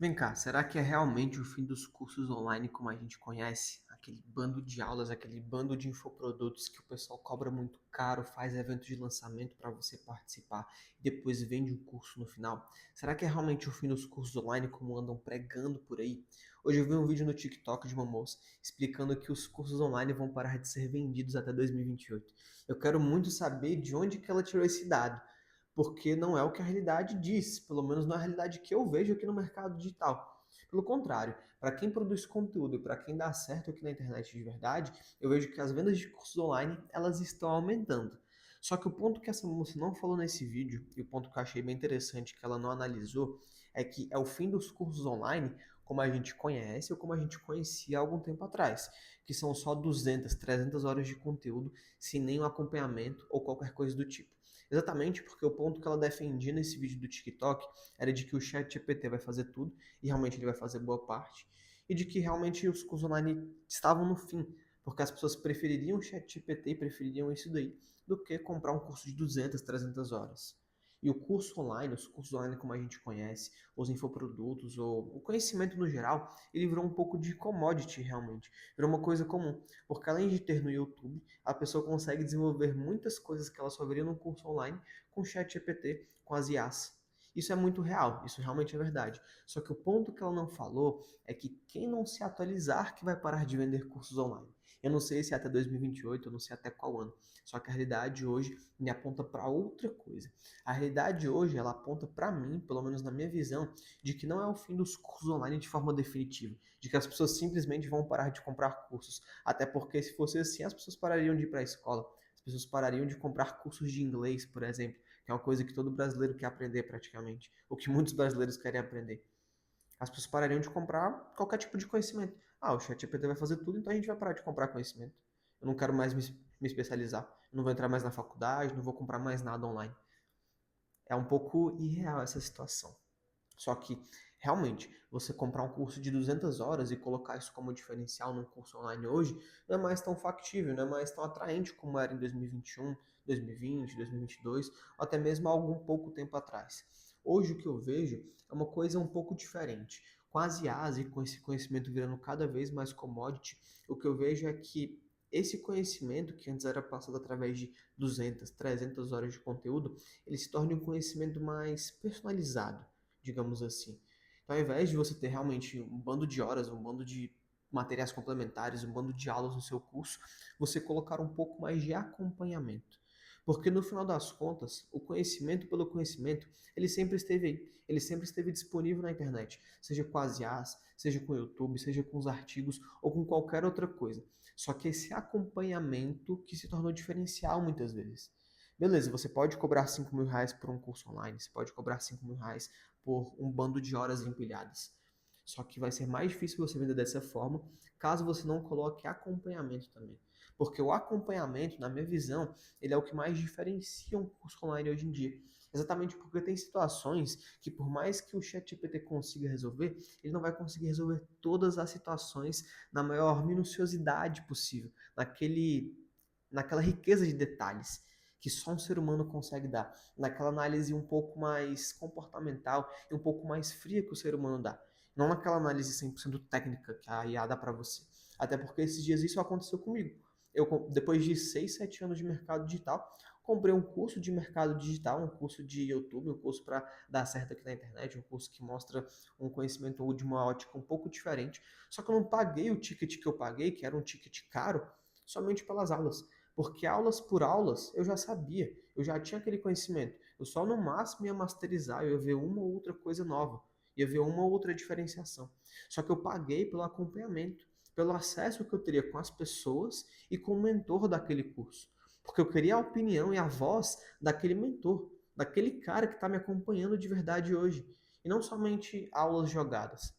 Vem cá, será que é realmente o fim dos cursos online como a gente conhece? Aquele bando de aulas, aquele bando de infoprodutos que o pessoal cobra muito caro, faz evento de lançamento para você participar e depois vende o curso no final? Será que é realmente o fim dos cursos online como andam pregando por aí? Hoje eu vi um vídeo no TikTok de uma moça explicando que os cursos online vão parar de ser vendidos até 2028. Eu quero muito saber de onde que ela tirou esse dado, porque não é o que a realidade diz, pelo menos não é a realidade que eu vejo aqui no mercado digital. Pelo contrário, para quem produz conteúdo e para quem dá certo aqui na internet de verdade, eu vejo que as vendas de cursos online elas estão aumentando. Só que o ponto que essa moça não falou nesse vídeo, e o ponto que eu achei bem interessante que ela não analisou, é que é o fim dos cursos online como a gente conhece ou como a gente conhecia há algum tempo atrás, que são só 200, 300 horas de conteúdo, sem nenhum acompanhamento ou qualquer coisa do tipo. Exatamente porque o ponto que ela defendia nesse vídeo do TikTok era de que o chat GPT vai fazer tudo, e realmente ele vai fazer boa parte, e de que realmente os cursos online estavam no fim, porque as pessoas prefeririam o chat GPT e prefeririam isso daí, do que comprar um curso de 200, 300 horas. E o curso online, os cursos online como a gente conhece, os infoprodutos, ou o conhecimento no geral, ele virou um pouco de commodity realmente, virou uma coisa comum, porque além de ter no YouTube, a pessoa consegue desenvolver muitas coisas que ela só veria num curso online com o chat GPT, com as IAs. Isso é muito real, isso realmente é verdade. Só que o ponto que ela não falou é que quem não se atualizar que vai parar de vender cursos online. Eu não sei se é até 2028, eu não sei até qual ano. Só que a realidade hoje me aponta para outra coisa. A realidade hoje, ela aponta para mim, pelo menos na minha visão, de que não é o fim dos cursos online de forma definitiva, de que as pessoas simplesmente vão parar de comprar cursos. Até porque se fosse assim, as pessoas parariam de ir para a escola, as pessoas parariam de comprar cursos de inglês, por exemplo, que é uma coisa que todo brasileiro quer aprender praticamente, ou que muitos brasileiros querem aprender. As pessoas parariam de comprar qualquer tipo de conhecimento. Ah, o ChatGPT vai fazer tudo, então a gente vai parar de comprar conhecimento. Eu não quero mais me especializar, eu não vou entrar mais na faculdade, não vou comprar mais nada online. É um pouco irreal essa situação. Só que, realmente, você comprar um curso de 200 horas e colocar isso como diferencial num curso online hoje, não é mais tão factível, não é mais tão atraente como era em 2021, 2020, 2022, ou até mesmo há algum pouco tempo atrás. Hoje o que eu vejo é uma coisa um pouco diferente. Com as IAs e com esse conhecimento virando cada vez mais commodity, o que eu vejo é que esse conhecimento que antes era passado através de 200, 300 horas de conteúdo, ele se torna um conhecimento mais personalizado, digamos assim. Então, ao invés de você ter realmente um bando de horas, um bando de materiais complementares, um bando de aulas no seu curso, você colocar um pouco mais de acompanhamento. Porque no final das contas, o conhecimento pelo conhecimento, ele sempre esteve aí, ele sempre esteve disponível na internet, seja com as IAs, seja com o YouTube, seja com os artigos ou com qualquer outra coisa. Só que esse acompanhamento que se tornou diferencial muitas vezes. Beleza, você pode cobrar R$ 5.000 por um curso online, você pode cobrar R$ 5.000 por um bando de horas empilhadas. Só que vai ser mais difícil você vender dessa forma, caso você não coloque acompanhamento também. Porque o acompanhamento, na minha visão, ele é o que mais diferencia um curso online hoje em dia. Exatamente porque tem situações que, por mais que o ChatGPT consiga resolver, ele não vai conseguir resolver todas as situações na maior minuciosidade possível, naquela riqueza de detalhes que só um ser humano consegue dar, naquela análise um pouco mais comportamental e um pouco mais fria que o ser humano dá, não naquela análise 100% técnica que a IA dá para você. Até porque esses dias isso aconteceu comigo. Eu, depois de 6, 7 anos de mercado digital, comprei um curso de mercado digital, um curso de YouTube, um curso para dar certo aqui na internet, um curso que mostra um conhecimento de uma ótica um pouco diferente. Só que eu não paguei o ticket que eu paguei, que era um ticket caro, somente pelas aulas. Porque aulas por aulas eu já sabia, eu já tinha aquele conhecimento. Eu só no máximo ia masterizar, eu ia ver uma ou outra coisa nova, ia ver uma ou outra diferenciação. Só que eu paguei pelo acompanhamento, pelo acesso que eu teria com as pessoas e com o mentor daquele curso. Porque eu queria a opinião e a voz daquele mentor, daquele cara que está me acompanhando de verdade hoje. E não somente aulas jogadas.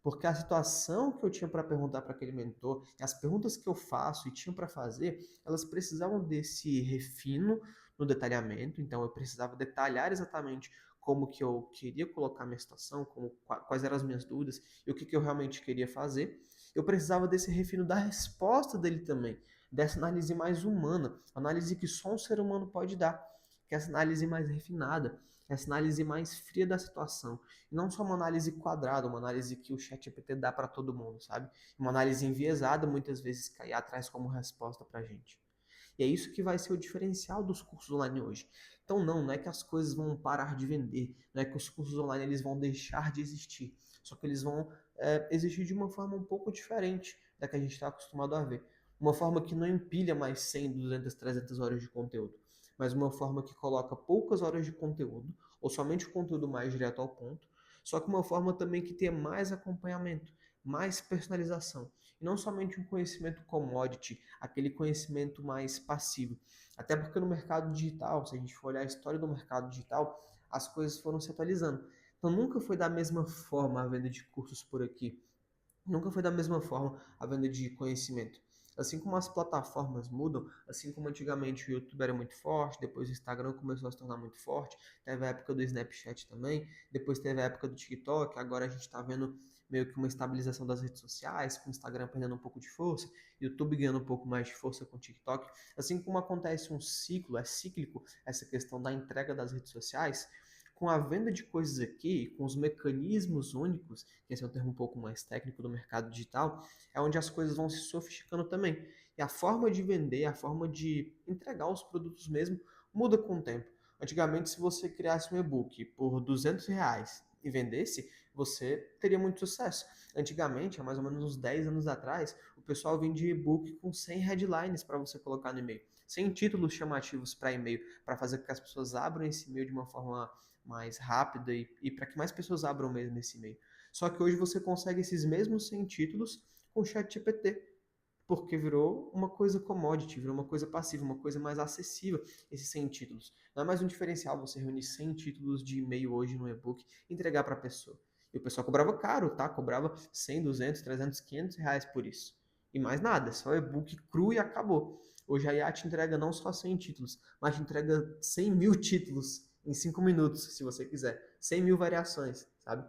Porque a situação que eu tinha para perguntar para aquele mentor, as perguntas que eu faço e tinha para fazer, elas precisavam desse refino no detalhamento. Então eu precisava detalhar exatamente como que eu queria colocar a minha situação, quais eram as minhas dúvidas e o que eu realmente queria fazer. Eu precisava desse refino da resposta dele também, dessa análise mais humana, análise que só um ser humano pode dar, que é essa análise mais refinada, essa análise mais fria da situação. E não só uma análise quadrada, uma análise que o ChatGPT dá para todo mundo, sabe? Uma análise enviesada, muitas vezes, que aí traz como resposta para a gente. E é isso que vai ser o diferencial dos cursos online hoje. Então não é que as coisas vão parar de vender, não é que os cursos online eles vão deixar de existir, só que eles vão existir de uma forma um pouco diferente da que a gente está acostumado a ver. Uma forma que não empilha mais 100, 200, 300 horas de conteúdo, mas uma forma que coloca poucas horas de conteúdo, ou somente o conteúdo mais direto ao ponto, só que uma forma também que tenha mais acompanhamento, mais personalização. E não somente um conhecimento commodity, aquele conhecimento mais passivo. Até porque no mercado digital, se a gente for olhar a história do mercado digital, as coisas foram se atualizando. Então nunca foi da mesma forma a venda de cursos por aqui. Nunca foi da mesma forma a venda de conhecimento. Assim como as plataformas mudam, assim como antigamente o YouTube era muito forte, depois o Instagram começou a se tornar muito forte, teve a época do Snapchat também, depois teve a época do TikTok, agora a gente está vendo meio que uma estabilização das redes sociais, com o Instagram perdendo um pouco de força, YouTube ganhando um pouco mais de força com o TikTok. Assim como acontece um ciclo, é cíclico essa questão da entrega das redes sociais, com a venda de coisas aqui, com os mecanismos únicos, que esse é um termo um pouco mais técnico do mercado digital, é onde as coisas vão se sofisticando também. E a forma de vender, a forma de entregar os produtos mesmo, muda com o tempo. Antigamente, se você criasse um e-book por R$ 200 e vendesse, você teria muito sucesso. Antigamente, há mais ou menos uns 10 anos atrás, o pessoal vendia e-book com 100 headlines para você colocar no e-mail, 100 títulos chamativos para e-mail, para fazer com que as pessoas abram esse e-mail de uma forma mais rápida e para que mais pessoas abram mesmo esse e-mail. Só que hoje você consegue esses mesmos 100 títulos com o ChatGPT, porque virou uma coisa commodity, virou uma coisa passiva, uma coisa mais acessível, esses 100 títulos. Não é mais um diferencial você reunir 100 títulos de e-mail hoje no e-book e entregar para a pessoa. E o pessoal cobrava caro, tá? Cobrava 100, 200, 300, R$ 500 por isso. E mais nada, só e-book cru e acabou. Hoje a IA te entrega não só 100 títulos, mas te entrega 100 mil títulos em 5 minutos, se você quiser. 100 mil variações, sabe?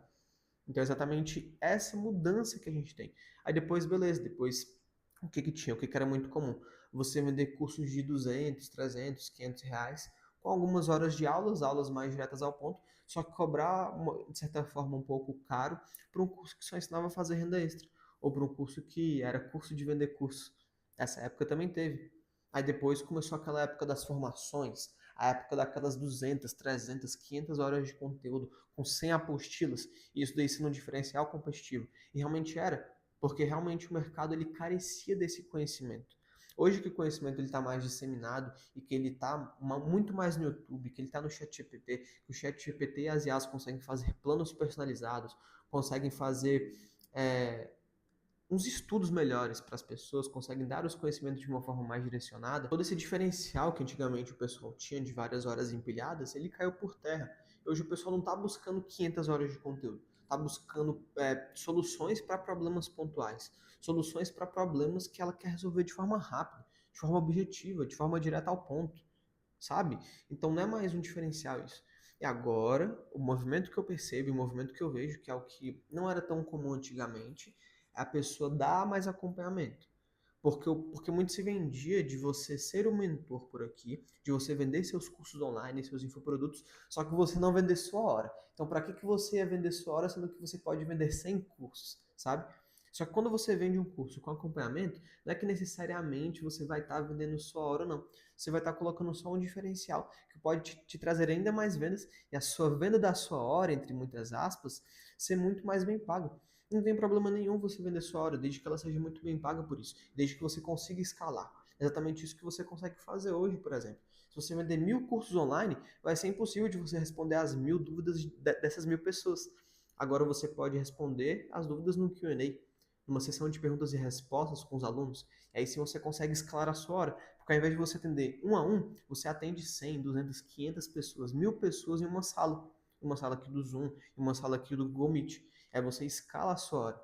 Então é exatamente essa mudança que a gente tem. Aí depois, beleza, depois o que que tinha? O que que era muito comum? Você vender cursos de 200, 300, R$ 500, com algumas horas de aulas, aulas mais diretas ao ponto, só que cobrar, de certa forma, um pouco caro para um curso que só ensinava a fazer renda extra, ou para um curso que era curso de vender curso. Essa época também teve. Aí depois começou aquela época das formações, a época daquelas 200, 300, 500 horas de conteúdo, com 100 apostilas, e isso daí sendo um diferencial competitivo. E realmente era, porque realmente o mercado ele carecia desse conhecimento. Hoje que o conhecimento está mais disseminado e que ele está muito mais no YouTube, que ele está no ChatGPT, que o ChatGPT e as IAs conseguem fazer planos personalizados, conseguem fazer uns estudos melhores para as pessoas, conseguem dar os conhecimentos de uma forma mais direcionada. Todo esse diferencial que antigamente o pessoal tinha de várias horas empilhadas, ele caiu por terra. Hoje o pessoal não está buscando 500 horas de conteúdo, está buscando soluções para problemas pontuais, soluções para problemas que ela quer resolver de forma rápida, de forma objetiva, de forma direta ao ponto, sabe? Então não é mais um diferencial isso. E agora, o movimento que eu percebo, o movimento que eu vejo, que é o que não era tão comum antigamente, é a pessoa dar mais acompanhamento. Porque muito se vendia de você ser o mentor por aqui, de você vender seus cursos online, seus infoprodutos, só que você não vender sua hora. Então, para que você ia vender sua hora, sendo que você pode vender 100 cursos, sabe? Só que quando você vende um curso com acompanhamento, não é que necessariamente você vai estar vendendo sua hora, não. Você vai estar colocando só um diferencial que pode te trazer ainda mais vendas e a sua venda da sua hora, entre muitas aspas, ser muito mais bem paga. Não tem problema nenhum você vender sua hora, desde que ela seja muito bem paga por isso, desde que você consiga escalar. É exatamente isso que você consegue fazer hoje, por exemplo. Se você vender 1.000 cursos online, vai ser impossível de você responder as 1.000 dúvidas dessas 1.000 pessoas. Agora você pode responder as dúvidas no Q&A, numa sessão de perguntas e respostas com os alunos. E aí sim você consegue escalar a sua hora. Porque ao invés de você atender um a um, você atende 100, 200, 500 pessoas, 1.000 pessoas em uma sala. Uma sala aqui do Zoom, uma sala aqui do Google Meet. Aí você escala a sua hora,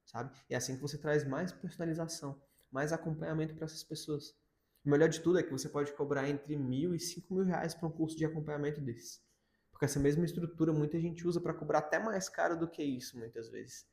sabe? E é assim que você traz mais personalização, mais acompanhamento para essas pessoas. O melhor de tudo é que você pode cobrar entre 1.000 e 5.000 reais para um curso de acompanhamento desses. Porque essa mesma estrutura muita gente usa para cobrar até mais caro do que isso, muitas vezes.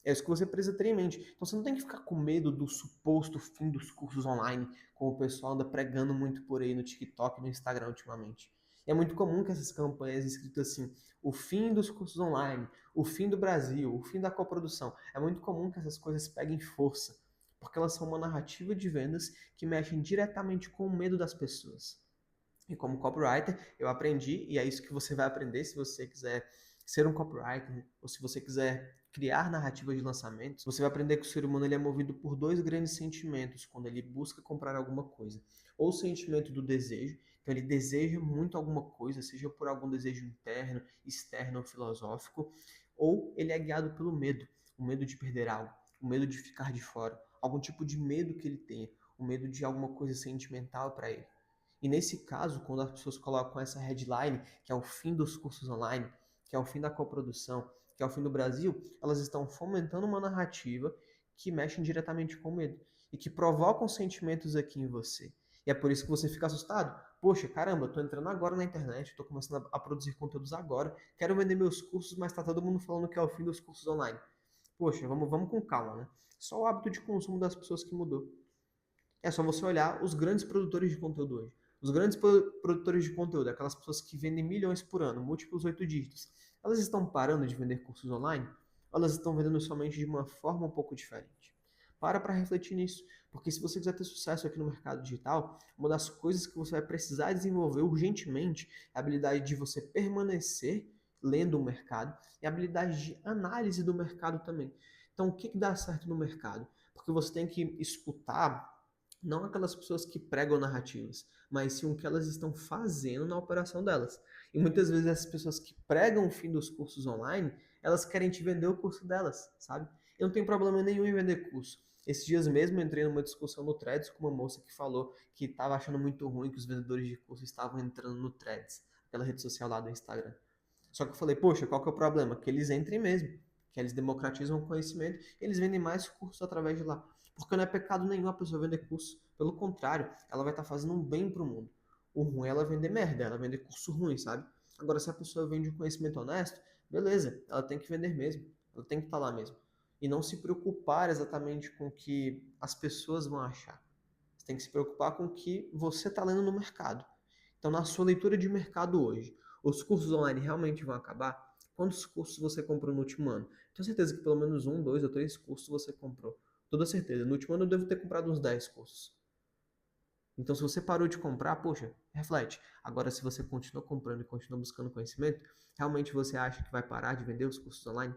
É isso que você precisa ter em mente. Então você não tem que ficar com medo do suposto fim dos cursos online, como o pessoal anda pregando muito por aí no TikTok e no Instagram ultimamente. E é muito comum que essas campanhas escritas assim, o fim dos cursos online, o fim do Brasil, o fim da coprodução, é muito comum que essas coisas peguem força, porque elas são uma narrativa de vendas que mexem diretamente com o medo das pessoas. E como copywriter, eu aprendi, e é isso que você vai aprender se você quiser ser um copywriter, ou se você quiser criar narrativas de lançamentos, você vai aprender que o ser humano ele é movido por dois grandes sentimentos quando ele busca comprar alguma coisa. Ou o sentimento do desejo, então ele deseja muito alguma coisa, seja por algum desejo interno, externo ou filosófico, ou ele é guiado pelo medo, o medo de perder algo, o medo de ficar de fora, algum tipo de medo que ele tenha, o medo de alguma coisa sentimental para ele. E nesse caso, quando as pessoas colocam essa headline, que é o fim dos cursos online, que é o fim da coprodução, que é o fim do Brasil, elas estão fomentando uma narrativa que mexe diretamente com o medo e que provocam sentimentos aqui em você. E é por isso que você fica assustado. Poxa, caramba, eu tô entrando agora na internet, tô começando a produzir conteúdos agora, quero vender meus cursos, mas tá todo mundo falando que é o fim dos cursos online. Poxa, vamos com calma, né? Só o hábito de consumo das pessoas que mudou. É só você olhar os grandes produtores de conteúdo hoje. Os grandes produtores de conteúdo, aquelas pessoas que vendem milhões por ano, múltiplos 8 dígitos, elas estão parando de vender cursos online? Ou elas estão vendendo somente de uma forma um pouco diferente? Para refletir nisso, porque se você quiser ter sucesso aqui no mercado digital, uma das coisas que você vai precisar desenvolver urgentemente é a habilidade de você permanecer lendo o mercado e a habilidade de análise do mercado também. Então, o que dá certo no mercado? Porque você tem que escutar não aquelas pessoas que pregam narrativas, mas sim o que elas estão fazendo na operação delas. E muitas vezes essas pessoas que pregam o fim dos cursos online, elas querem te vender o curso delas, sabe? Eu não tenho problema nenhum em vender curso. Esses dias mesmo eu entrei numa discussão no Threads com uma moça que falou que estava achando muito ruim que os vendedores de curso estavam entrando no Threads, aquela rede social lá do Instagram. Só que eu falei, poxa, qual que é o problema? Que eles entrem mesmo, que eles democratizam o conhecimento, e eles vendem mais cursos através de lá. Porque não é pecado nenhum a pessoa vender curso. Pelo contrário, ela vai estar fazendo um bem pro mundo. O ruim é ela vender merda, ela vender curso ruim, sabe? Agora, se a pessoa vende um conhecimento honesto, beleza, ela tem que vender mesmo. Ela tem que estar lá mesmo. E não se preocupar exatamente com o que as pessoas vão achar. Você tem que se preocupar com o que você está lendo no mercado. Então, na sua leitura de mercado hoje, os cursos online realmente vão acabar? Quantos cursos você comprou no último ano? Tenho certeza que pelo menos um, dois ou três cursos você comprou. Toda certeza. No último ano eu devo ter comprado uns 10 cursos. Então, se você parou de comprar, poxa, reflete. Agora, se você continua comprando e continua buscando conhecimento, realmente você acha que vai parar de vender os cursos online?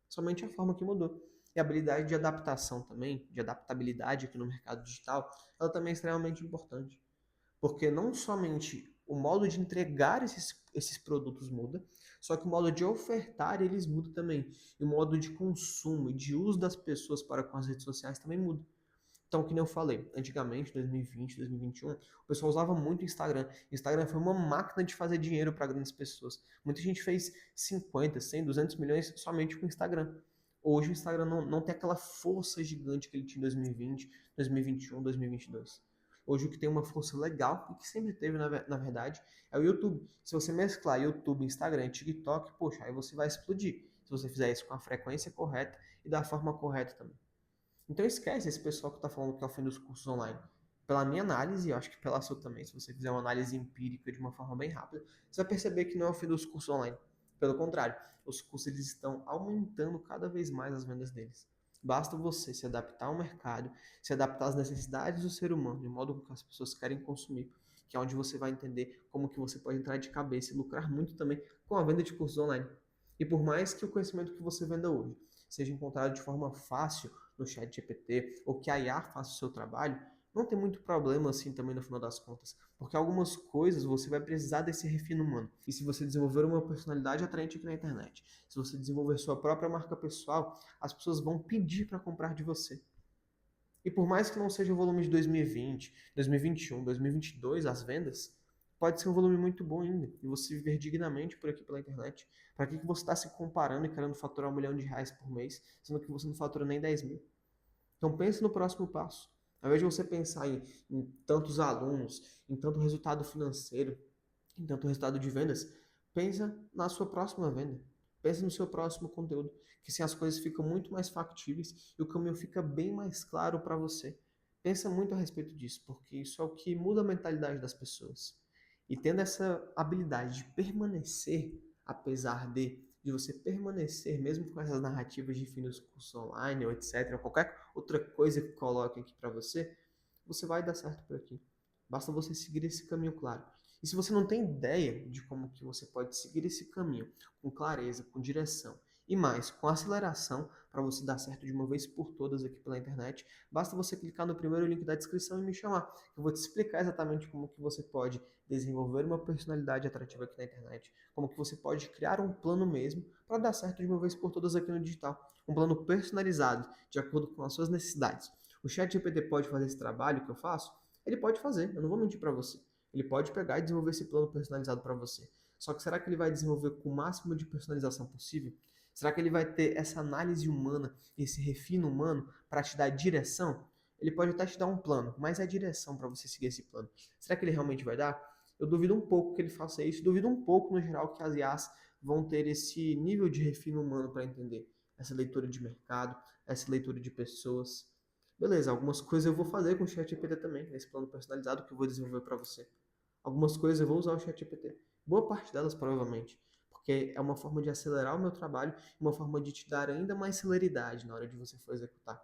Somente a forma que mudou. E a habilidade de adaptação também, de adaptabilidade aqui no mercado digital, ela também é extremamente importante. Porque não somente o modo de entregar esses produtos muda, só que o modo de ofertar eles muda também. E o modo de consumo e de uso das pessoas para com as redes sociais também muda. Então, que nem eu falei, antigamente, 2020, 2021, o pessoal usava muito o Instagram. O Instagram foi uma máquina de fazer dinheiro para grandes pessoas. Muita gente fez 50, 100, 200 milhões somente com o Instagram. Hoje o Instagram não tem aquela força gigante que ele tinha em 2020, 2021, 2022. Hoje o que tem uma força legal, e que sempre teve na verdade, é o YouTube. Se você mesclar YouTube, Instagram e TikTok, poxa, aí você vai explodir. Se você fizer isso com a frequência correta e da forma correta também. Então esquece esse pessoal que está falando que é o fim dos cursos online. Pela minha análise, eu acho que pela sua também, se você fizer uma análise empírica de uma forma bem rápida, você vai perceber que não é o fim dos cursos online. Pelo contrário, os cursos eles estão aumentando cada vez mais as vendas deles. Basta você se adaptar ao mercado, se adaptar às necessidades do ser humano, de modo que as pessoas querem consumir, que é onde você vai entender como que você pode entrar de cabeça e lucrar muito também com a venda de cursos online. E por mais que o conhecimento que você venda hoje seja encontrado de forma fácil no chat GPT, ou que a IA faça o seu trabalho, não tem muito problema assim também no final das contas, porque algumas coisas você vai precisar desse refino humano. E se você desenvolver uma personalidade atraente aqui na internet, se você desenvolver sua própria marca pessoal, as pessoas vão pedir para comprar de você. E por mais que não seja o volume de 2020, 2021, 2022, as vendas, pode ser um volume muito bom ainda. E você viver dignamente por aqui pela internet. Para que você está se comparando e querendo faturar R$ 1 milhão por mês, sendo que você não fatura nem 10 mil? Então pense no próximo passo. Ao invés de você pensar em tantos alunos, em tanto resultado financeiro, em tanto resultado de vendas, pensa na sua próxima venda. Pensa no seu próximo conteúdo, que assim as coisas ficam muito mais factíveis e o caminho fica bem mais claro para você. Pensa muito a respeito disso, porque isso é o que muda a mentalidade das pessoas. E tendo essa habilidade de permanecer, apesar de você permanecer, mesmo com essas narrativas de fim dos cursos online, ou etc., qualquer outra coisa que coloque aqui para você, você vai dar certo por aqui. Basta você seguir esse caminho claro. E se você não tem ideia de como que você pode seguir esse caminho com clareza, com direção e mais, com aceleração, para você dar certo de uma vez por todas aqui pela internet, basta você clicar no primeiro link da descrição e me chamar. Eu vou te explicar exatamente como que você pode desenvolver uma personalidade atrativa aqui na internet, como que você pode criar um plano mesmo para dar certo de uma vez por todas aqui no digital. Um plano personalizado, de acordo com as suas necessidades. O ChatGPT pode fazer esse trabalho que eu faço? Ele pode fazer, eu não vou mentir para você. Ele pode pegar e desenvolver esse plano personalizado para você. Só que será que ele vai desenvolver com o máximo de personalização possível? Será que ele vai ter essa análise humana, esse refino humano para te dar direção? Ele pode até te dar um plano, mas é a direção para você seguir esse plano. Será que ele realmente vai dar? Eu duvido um pouco que ele faça isso, duvido um pouco, no geral, que as IAs vão ter esse nível de refino humano para entender essa leitura de mercado, essa leitura de pessoas. Beleza, algumas coisas eu vou fazer com o ChatGPT também, nesse plano personalizado que eu vou desenvolver para você. Algumas coisas eu vou usar o ChatGPT. Boa parte delas, provavelmente. Porque é uma forma de acelerar o meu trabalho, uma forma de te dar ainda mais celeridade na hora de você for executar.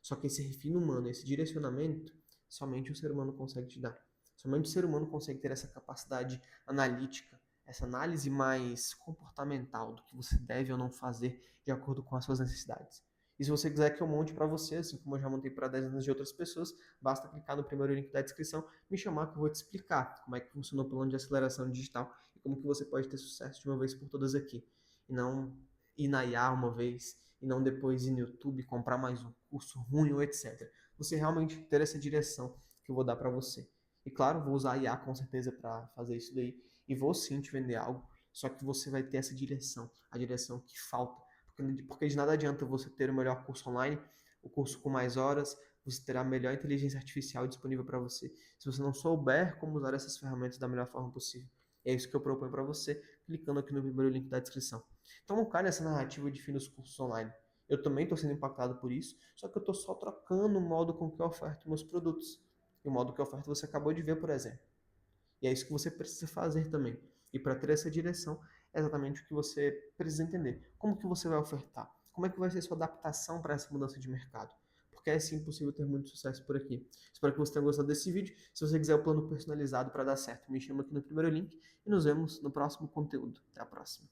Só que esse refino humano, esse direcionamento, somente o ser humano consegue te dar. Somente o ser humano consegue ter essa capacidade analítica, essa análise mais comportamental do que você deve ou não fazer de acordo com as suas necessidades. E se você quiser que eu monte para você, assim como eu já montei para dezenas de outras pessoas, basta clicar no primeiro link da descrição, me chamar que eu vou te explicar como é que funciona o plano de aceleração digital e como que você pode ter sucesso de uma vez por todas aqui. E não ir na IA uma vez, e não depois ir no YouTube comprar mais um curso ruim ou etc. Você realmente ter essa direção que eu vou dar para você. E claro, vou usar a IA com certeza para fazer isso daí, e vou sim te vender algo, só que você vai ter essa direção, a direção que falta. Porque de nada adianta você ter o melhor curso online, o curso com mais horas, você terá a melhor inteligência artificial disponível para você, se você não souber como usar essas ferramentas da melhor forma possível. E é isso que eu proponho para você, clicando aqui no primeiro link da descrição. Então não cai nessa narrativa de fim dos cursos online. Eu também estou sendo impactado por isso, só que eu estou só trocando o modo com que eu oferto meus produtos. E o modo que eu oferto você acabou de ver, por exemplo. E é isso que você precisa fazer também. E para ter essa direção, é exatamente o que você precisa entender. Como que você vai ofertar? Como é que vai ser sua adaptação para essa mudança de mercado? Porque é sim possível ter muito sucesso por aqui. Espero que você tenha gostado desse vídeo. Se você quiser o plano personalizado para dar certo, me chama aqui no primeiro link e nos vemos no próximo conteúdo. Até a próxima.